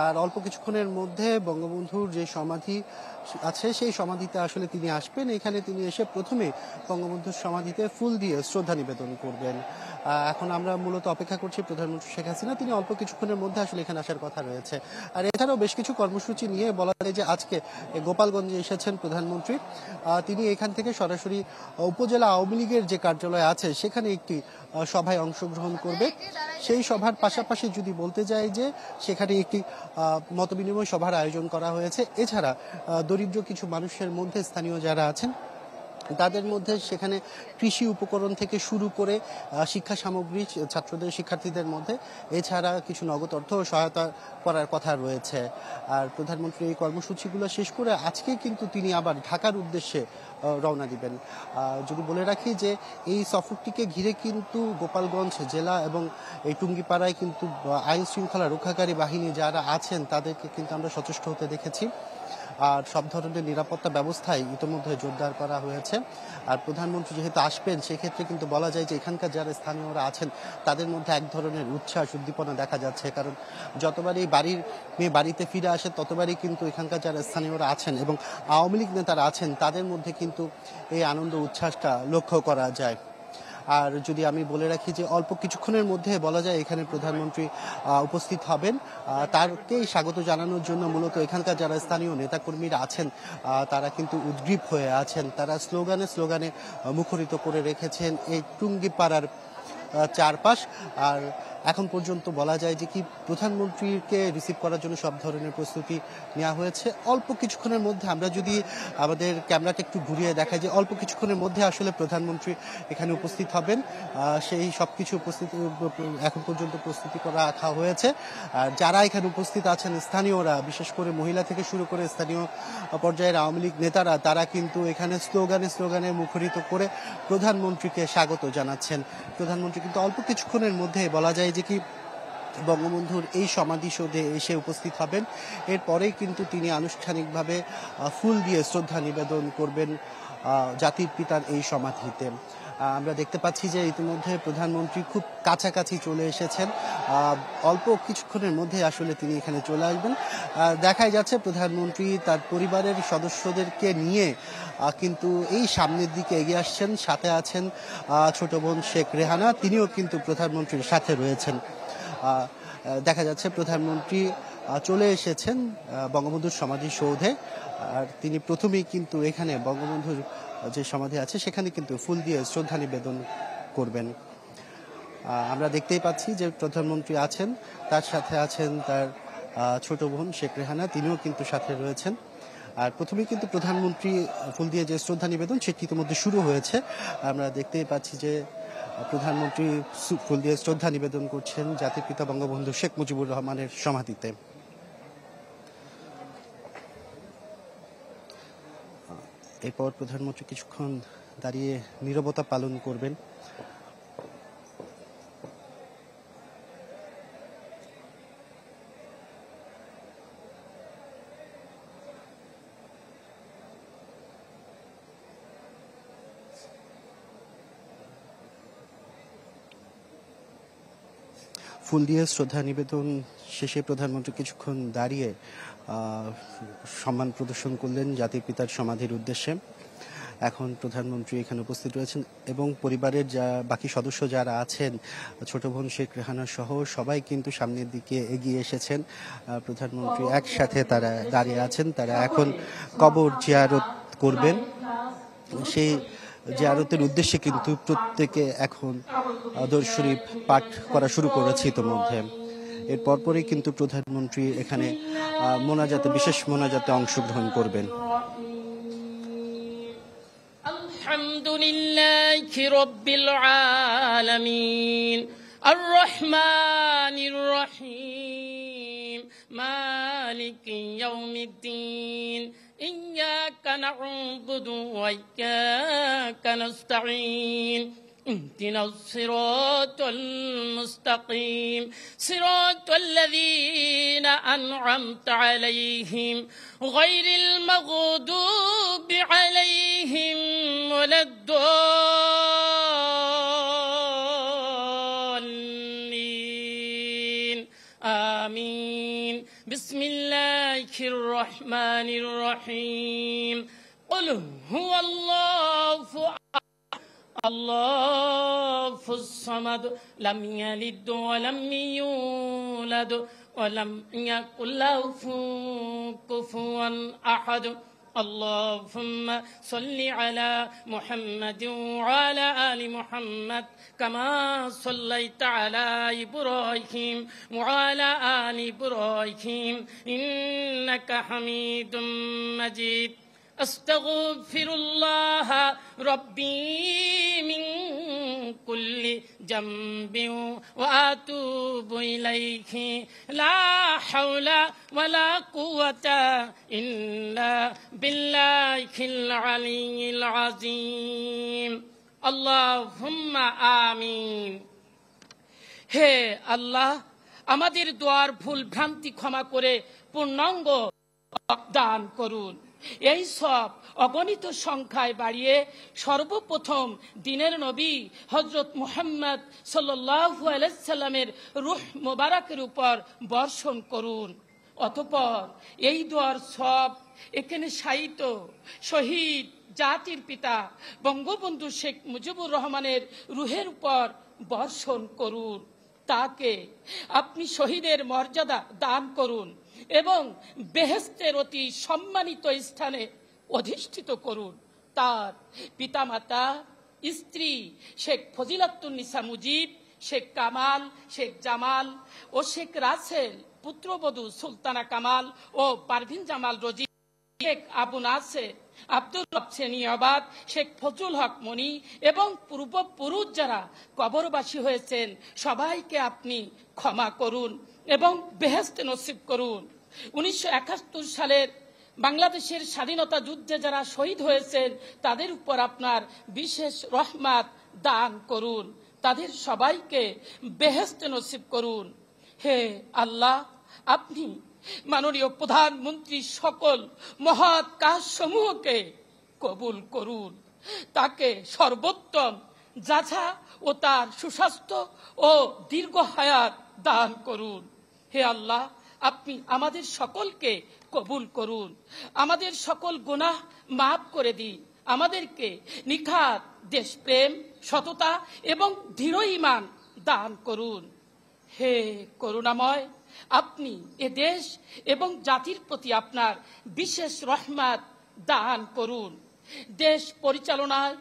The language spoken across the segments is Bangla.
আর অল্প কিছুক্ষণের মধ্যে বঙ্গবন্ধুর যে সমাধি আছে সেই সমাধিতে আসলে তিনি আসবেন। এখানে তিনি এসে প্রথমে বঙ্গবন্ধুর সমাধিতে ফুল দিয়ে শ্রদ্ধা নিবেদন করবেন। এখন আমরা মূলত অপেক্ষা করছি প্রধানমন্ত্রী শেখ হাসিনা, তিনি অল্প কিছুক্ষণের মধ্যে আসলে এখানে আসার কথা রয়েছে। আর এছাড়াও বেশ কিছু কর্মসূচি নিয়ে বলা যায় যে আজকে গোপালগঞ্জে এসেছেন প্রধানমন্ত্রী। তিনি এখান থেকে সরাসরি উপজেলা আওয়ামী লীগের যে কার্যালয় আছে সেখানে একটি সভায় অংশগ্রহণ করবে। সেই সভার পাশাপাশি যদি বলতে যাই যে সেখানে একটি মতবিনিময় সভার আয়োজন করা হয়েছে। এছাড়া দরিদ্র কিছু মানুষের মধ্যে স্থানীয় যারা আছেন তাদের মধ্যে সেখানে কৃষি উপকরণ থেকে শুরু করে শিক্ষা সামগ্রী ছাত্রদের শিক্ষার্থীদের মধ্যে, এছাড়া কিছু নগদ অর্থ সহায়তা করার কথা রয়েছে। আর প্রধানমন্ত্রী এই কর্মসূচিগুলো শেষ করে আজকে কিন্তু তিনি আবার ঢাকার উদ্দেশ্যে রওনা দিবেন। যদি বলে রাখি যে এই সফরটিকে ঘিরে কিন্তু গোপালগঞ্জ জেলা এবং এই টুঙ্গিপাড়ায় কিন্তু আইন শৃঙ্খলা রক্ষাকারী বাহিনী যারা আছেন তাদেরকে কিন্তু আমরা সচেষ্ট হতে দেখেছি। আর সব ধরনের নিরাপত্তা ব্যবস্থায় ইতিমধ্যে জোরদার করা হয়েছে। আর প্রধানমন্ত্রী যেহেতু আসবেন সেক্ষেত্রে কিন্তু বলা যায় যে এখানকার যারা স্থানীয়রা আছেন তাদের মধ্যে এক ধরনের উচ্ছ্বাস উদ্দীপনা দেখা যাচ্ছে। কারণ যতবারই বাড়ির মেয়ে বাড়িতে ফিরে আসে ততবারই কিন্তু এখানকার যারা স্থানীয়রা আছেন এবং আওয়ামী লীগ নেতারা আছেন তাদের মধ্যে কিন্তু এই আনন্দ উচ্ছ্বাসটা লক্ষ্য করা যায়। আর যদি আমি বলে রাখি যে অল্প কিছুক্ষণের মধ্যে বলা যায় এখানে প্রধানমন্ত্রী উপস্থিত হবেন। তারকেই স্বাগত জানানোর জন্য মূলত এখানকার যারা স্থানীয় নেতাকর্মীরা আছেন তারা কিন্তু উদ্গ্রীব হয়ে আছেন। তারা স্লোগানে মুখরিত করে রেখেছেন এই টুঙ্গিপাড়ার চারপাশ। আর এখন পর্যন্ত বলা যায় যে কি প্রধানমন্ত্রীকে রিসিভ করার জন্য সব ধরনের প্রস্তুতি নেওয়া হয়েছে। অল্প কিছুক্ষণের মধ্যে আমরা যদি আমাদের ক্যামেরাটা একটু ঘুরিয়ে দেখাই যে অল্প কিছুক্ষণের মধ্যে আসলে প্রধানমন্ত্রী এখানে উপস্থিত হবেন। সেই সব কিছু উপস্থিতি এখন পর্যন্ত প্রস্তুতি করা রাখা হয়েছে। আর যারা এখানে উপস্থিত আছেন স্থানীয়রা, বিশেষ করে মহিলা থেকে শুরু করে স্থানীয় পর্যায়ের আওয়ামী লীগ নেতারা, তারা কিন্তু এখানে স্লোগানে মুখরিত করে প্রধানমন্ত্রীকে স্বাগত জানাচ্ছেন। প্রধানমন্ত্রী কিন্তু অল্প কিছুক্ষণের মধ্যে বলা যায় যে কি বঙ্গবন্ধুর এই সমাধিসৌধে এসে উপস্থিত হবেন। এরপরেই কিন্তু তিনি আনুষ্ঠানিকভাবে ফুল দিয়ে শ্রদ্ধা নিবেদন করবেন জাতির পিতার এই সমাধিতে। আমরা দেখতে পাচ্ছি যে ইতিমধ্যে প্রধানমন্ত্রী খুব কাছাকাছি চলে এসেছেন। অল্প কিছুক্ষণের মধ্যে আসলে তিনি এখানে চলে আসবেন। দেখাই যাচ্ছে প্রধানমন্ত্রী তার পরিবারের সদস্যদেরকে নিয়ে কিন্তু এই সামনের দিকে এগিয়ে আসছেন। সাথে আছেন ছোট বোন শেখ রেহানা, তিনিও কিন্তু প্রধানমন্ত্রীর সাথে রয়েছেন। দেখা যাচ্ছে প্রধানমন্ত্রী চলে এসেছেন বঙ্গবন্ধুর সমাধিসৌধে। আর তিনি প্রথমেই কিন্তু এখানে বঙ্গবন্ধুর যে সমাধি আছে সেখানে কিন্তু ফুল দিয়ে শ্রদ্ধা নিবেদন করবেন। আমরা দেখতেই পাচ্ছি যে প্রধানমন্ত্রী আছেন, তার সাথে আছেন তার ছোট বোন শেখ রেহানা, তিনিও কিন্তু সাথে রয়েছেন। আর প্রথমেই কিন্তু প্রধানমন্ত্রী ফুল দিয়ে যে শ্রদ্ধা নিবেদন সেটি ইতিমধ্যে শুরু হয়েছে। আমরা দেখতেই পাচ্ছি যে প্রধানমন্ত্রী ফুল দিয়ে শ্রদ্ধা নিবেদন করছেন জাতির পিতা বঙ্গবন্ধু শেখ মুজিবুর রহমানের সমাধিতে। এরপর প্রধানমন্ত্রী কিছুক্ষণ দাঁড়িয়ে নীরবতা পালন করবেন। ফুল দিয়ে শ্রদ্ধা নিবেদন শেষে প্রধানমন্ত্রী কিছুক্ষণ দাঁড়িয়ে সম্মান প্রদর্শন করলেন জাতির পিতার সমাধির উদ্দেশ্যে। এখন প্রধানমন্ত্রী এখানে উপস্থিত রয়েছেন এবং পরিবারের বাকি সদস্য যারা আছেন, ছোট বোন শেখ রেহানা সহ সবাই কিন্তু সামনের দিকে এগিয়ে এসেছেন। প্রধানমন্ত্রী একসাথে তারা দাঁড়িয়ে আছেন। তারা এখন কবর জিয়ারত করবেন। সেই জিয়ারতের উদ্দেশ্যে কিন্তু প্রত্যেকে এখন দরুদ শরীফ পাঠ করা শুরু করেছে ইতিমধ্যে। এর পরপরই কিন্তু প্রধানমন্ত্রী এখানে বিশেষ মোনাজাতে অংশগ্রহণ করবেন। আলহামদুলিল্লাহি রাব্বিল আলামিন আর রহমানির রহিম মালিকি ইয়াউমিদ্দিন ইয়্যাকা না'বুদু ওয়া ইয়্যাকা নাস্তাঈন اهدنا الصراط المستقيم صراط الذين أنعمت عليهم غير المغضوب عليهم ولا الضالين آمين بسم الله الرحمن الرحيم قل هو الله الله الصمد لم يلد ولم يولد ولم يكن له كفوا أحد اللهم صل على محمد وعلى آل محمد كما صليت على إبراهيم وعلى آل إبراهيم إنك حميد مجيد أستغفر الله ربي من كل ذنب وأتوب إليه لا حول ولا قوة إلا بالله العلي العظيم اللهم آمين হে আল্লাহ আমাদের দোয়ার ভুল ভ্রান্তি ক্ষমা করে পূর্ণাঙ্গ দান করুন এই সব অগণিত সংখ্যায় বাড়িয়ে সর্বপ্রথম দিনের নবী হযরত মুহাম্মদ সাল্লাল্লাহু আলাইহি সাল্লামের রূহ মোবারকের উপর বর্ষণ করুন অতঃপর এই দোয়ার সব এখানে শায়িত শহীদ জাতির পিতা বঙ্গবন্ধু শেখ মুজিবুর রহমানের রূহের উপর বর্ষণ করুন তাকে আপনি শহীদের মর্যাদা দান করুন এবং বেহেশতের অতি সম্মানিত স্থানে অধিষ্ঠিত করুন তার পিতামাতা স্ত্রী শেখ ফজিলাতুন্নিসা মুজিব শেখ কামাল শেখ জামাল ও শেখ রাসেল পুত্রবধূ সুলতানা কামাল ও পারভিন জামাল রোজি শেখ আবু নাসের আব্দুল রব সেনিয়াবাদ শেখ ফজলুল হক মনি এবং পূর্বপুরুষ যারা কবরবাসী হয়েছেন সবাইকে আপনি ক্ষমা করুন এবং বেহেশত নসিব করুন 1971 সালের বাংলাদেশের স্বাধীনতা যুদ্ধে যারা শহীদ হয়েছেন তাদের উপর আপনার বিশেষ রহমত দান করুন তাদের সবাইকে বেহেশত নসিব করুন হে আল্লাহ আপনি মাননীয় প্রধানমন্ত্রী সকল মহৎ কাজসমূহকে কবুল করুন তাকে সর্বোত্তম যাচা ও তার সুস্বাস্থ্য ও দীর্ঘ হায়াত দান করুন হে আল্লাহ আপনি আমাদের সকলকে কবুল করুন আমাদের সকল গুনাহ মাফ করে দিন আমাদেরকে নিখাত দেশপ্রেম সততা এবং দৃঢ় ঈমান দান করুন হে করুণাময় আপনি এ দেশ এবং জাতির প্রতি আপনার বিশেষ রহমত দান করুন দেশ পরিচালনায়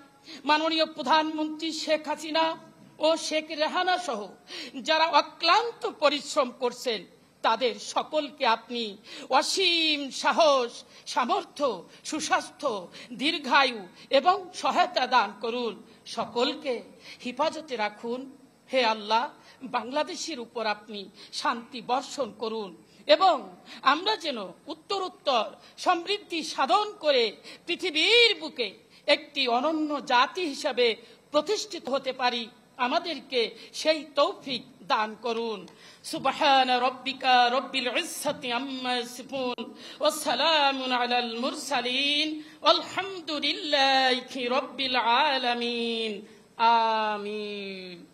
মাননীয় প্রধানমন্ত্রী শেখ হাসিনা ও শেখ রেহানা সহ যারা অক্লান্ত পরিশ্রম করছেন তাদের সকলকে আপনি অসীম সাহস সামর্থ্য সুস্বাস্থ্য দীর্ঘায়ু এবং সহায়তা দান করুন সকলকে হেফাজতে রাখুন হে আল্লাহ বাংলাদেশের উপর আপনি শান্তি বর্ষণ করুন এবং আমরা যেন উত্তরোত্তর সমৃদ্ধি সাধন করে পৃথিবীর বুকে একটি অনন্য জাতি হিসাবে প্রতিষ্ঠিত হতে পারি আমাদেরকে সেই তৌফিক দান করুন সুবহান রাব্বিকা রব্বিল ইজ্জাতি আম্মা ইয়াসিফুন ওয়া সালামুন আলাল মুরসালিন ওয়ালহামদুলিল্লাহি রাব্বিল আলামিন আমিন